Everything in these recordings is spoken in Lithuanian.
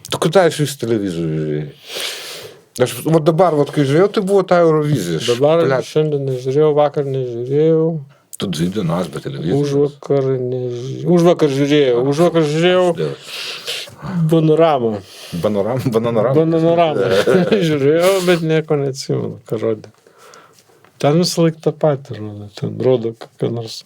Tu kada aš vis televizorių žiūrėjai? Aš dabar, kai žiūrėjau, tai buvo ta Eurovizija. Dabar šiandien nežiūrėjau, vakar nežiūrėjau. Tu 2 dienas be televizorių. Užvakar žiūrėjau Panoramą. Panoramą. Žiūrėjau, bet nieko neatsimenu, ką rodė. Ten visą laiką tą patį rodo, ten rodo kokią nors.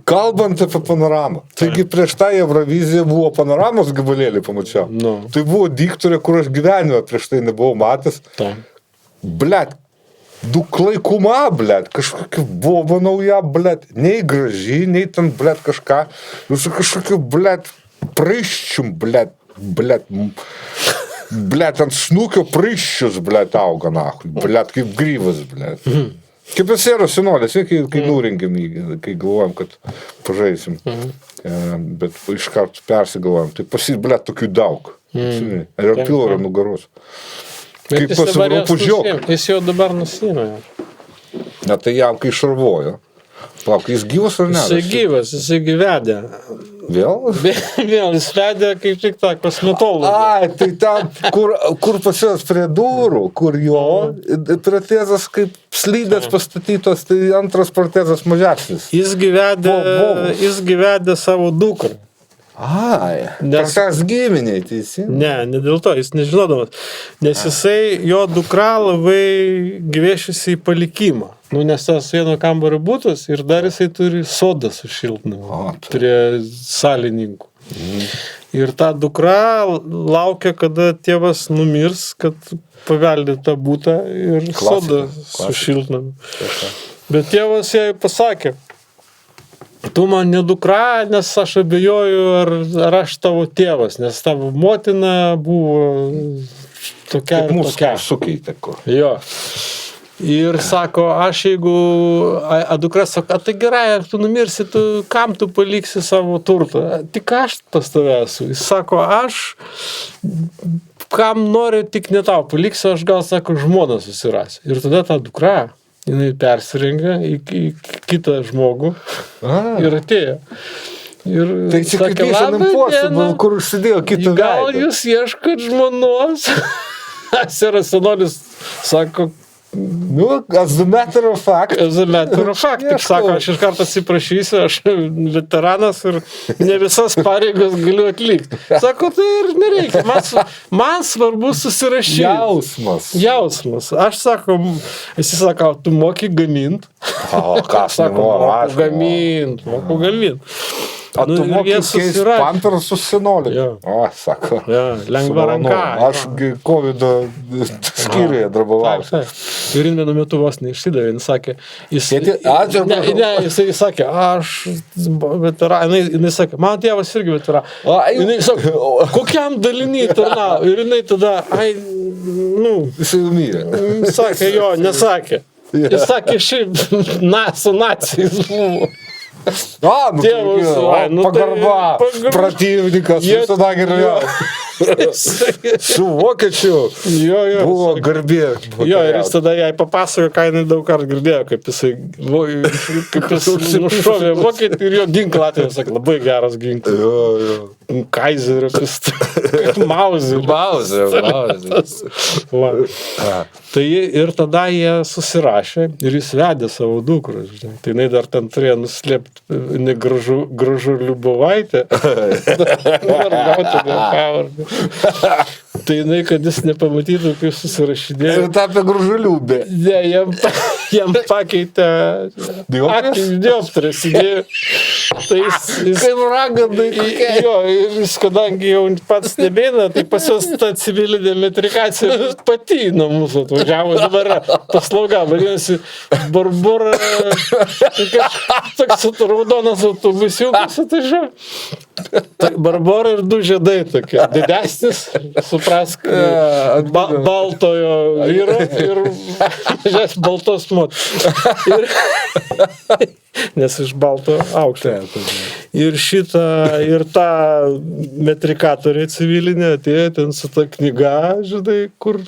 Kalbant apie Panoramą. Taigi prieš tą Euroviziją buvo Panoramos gabalėlį, pamačiau. No. Tai buvo diktorė, kur aš gyvenime prieš tai nebuvau matęs. Blet, duklaikuma, blet, kažkokia buvo nauja, blet, nei graži, nei ten, blet, kažką. Su kažkokiu, blet, praiščium, blet, ant snukio praiščius, blet, auga, nahui, blet, kaip gryvas, blet. Kaip esi yra senolės, kai nurinkėm jį, kai galvojom, kad pažaisim, bet iš karto persigalvojom, tai blet, tokių daug. Ir pilorą nugaros. Kaip pasivarupužiok. Jis jau dabar nusino. Na tai jam, kai šarvojo. Plauk, jis gyvas ar ne? Jisai gyvas, jisai gyvedė. Vėl? Vėl, jis vedė kaip tik tą kosmetologą. Ai, tai ten, kur pas juos prie durų, kur jo protezas kaip slydės pastatytos, tai antras protezas mažesnis. Jis gyvedė savo dukrą. Ai, tas giminiai, teisingai? Ne dėl to, jis nežinodamas. Nes jisai, jo dukra labai gviešiusi į palikimą. Nes tas vieno kambario būtas ir dar jisai turi sodą su šiltnamu prie salininkų. Ir ta dukra laukia, kada tėvas numirs, kad paveldė tą būtą ir sodą su šiltnamu. Bet tėvas jai pasakė, tu man ne dukra, nes aš abejoju, ar aš tavo tėvas, nes tavo motina buvo tokia. Kaip mūsų sukeitė kur. Jo. Ir sako, aš jeigu, dukra sako, tai gerai, ar tu numirsi, kam tu paliksi savo turtą? Tik aš pas tave esu. Jis sako, aš kam noriu, tik ne tau paliksiu, aš gal, sako, žmoną susirasiu. Ir tada ta dukra, jinai persirengia į kitą žmogų ir atėjo. Ir tai čia kaip Mission Impossible, kur užsidėjo kitą veidą. Gal jūs ieškat žmonos? Seras senolis sako, as a matter of fact. Tik sako, aš iš karto atsiprašysiu, aš veteranas ir ne visas pareigas galiu atlikti. Sako, tai ir nereikia, man svarbu susirašyti. Jausmas. Aš sako, jis sako, tu moki gamint. Kas moku gamint. O tu moki keist pamperus su senoliu. O, sako. Lengva ranka. Aš COVID skyriuje darbavausiu. Ir vienu metu vos neišsidavė, jis sakė, jisai sakė, aš veteranai, jinai sakė, man tėvas irgi veteranai. Jinai sakė, kokiam daliniai tarnavo? Ir jinai tada, jisai mirė. Sakė, jo, nesakė. Jis sakė, šiaip su nacijais buvo. Pagarba, pratyvnikas, visada girdėjau. Su vokiečiu buvo garbė. Jo, ir jis tada jai papasakojo, ką jinai daug kartų girdėjo, kaip jis nušovė vokietį ir jo ginklą atėjo, sakė, labai geras ginklas. Kaizerio pistoletas, Mauzeris. Tai ir tada jie susirašė ir jis vedė savo dukrą. Tai jinai dar ten turėjo nuslėpti negražu Liubovaitę. Tai jinai, kad jis nepamatytų, kaip susirašydėjo. Ir tapė Gražuliubė. Ne, jam pakeitė dioptrės idėją. Tai jis kaip ragadai. Jo, ir jis, kadangi jau pats stebėna, tai pas jos ta civilinė metrikacija pati nuo mūsų atvažiavo. Dabar paslauga, vadinasi, Barbora, toks raudonas autobusiukas atvažiavo. Barbora ir 2 žiedai tokie. Didesnis, suprask, baltojo vyro ir mažes baltos moteris. Nes iš balto aukšto. Ir ir ta metrikatorė civilinė atėjo ten su ta knyga, žinai, kur...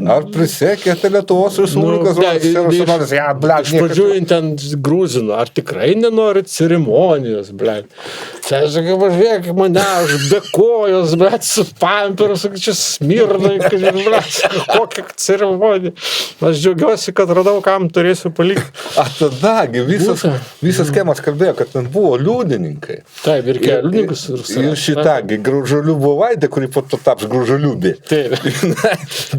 Ar prisiekėte Lietuvos Respublikos senos? Iš pradžių ten grūzino, ar tikrai nenorit ceremonijos, blėt. Tai žiūrėk, važiuok mane, aš be kojos, bet su pamperu, sakai, čia smirnai, kokia ceremonija. Aš džiaugiuosi, kad radau, kam turėsiu palikti. A tadagi visas schemas kalbėjo, kad ten buvo liudininkai. Taip, ir liudininkus ir šitagi Graužaliubų Vaidė, kuri po to taps Graužaliubė. Taip.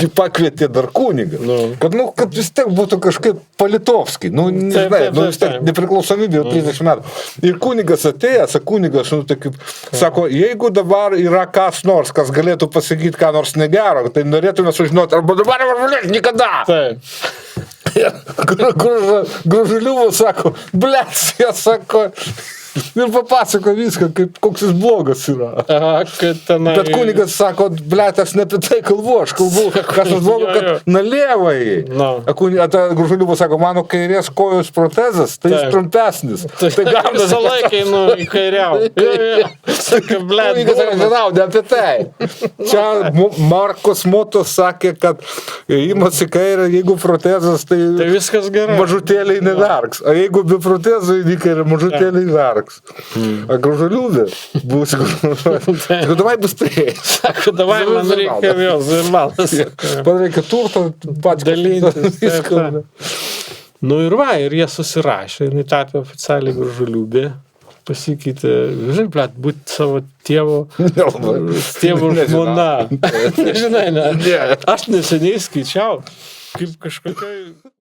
Ji pakvietė dar kunigą. Kad vis tiek būtų kažkaip Politovskiai. Vis tiek nepriklausomybė jau 30 metų. Ir kunigas atėjęs, kunigas, sako, jeigu dabar yra kas nors, kas galėtų pasakyti ką nors negero, tai norėtume sužinoti, arba dabar niekada. Taip. Graužaliubas sako, blėts, jie sako, ir papasako viską, koks jis blogas yra. Bet kunigas sako, blėt, aš ne apie tai kalbu, aš kalbu, kas aš blogo, kad nalėvai. Graužaliubas sako, mano kairės kojos protezas, tai jis trumpesnis. Tai gal visą laiką į kairiau. Sako, blėt, žinau, ne apie tai. Čia Markos Motos sakė, kad įimas į kairę, jeigu protezas, tai viskas gerai. Mažutėliai neverks. O jeigu be protezų į kairę, mažutėliai verks. A Graužaliubė būsi Graužaliubė. Sako, davai bus tai. Sako, davai man reikia vėl, zirmalas. Man reikia turto pats dalintis. Nu ir va, ir jie susirašė, jinai tapė oficialiai Graužaliubė. Pasikeitė, žinai, blėt, būti savo tėvo žmona. Nežinai, ne? Aš neseniai skaičiau, kaip kažkokioj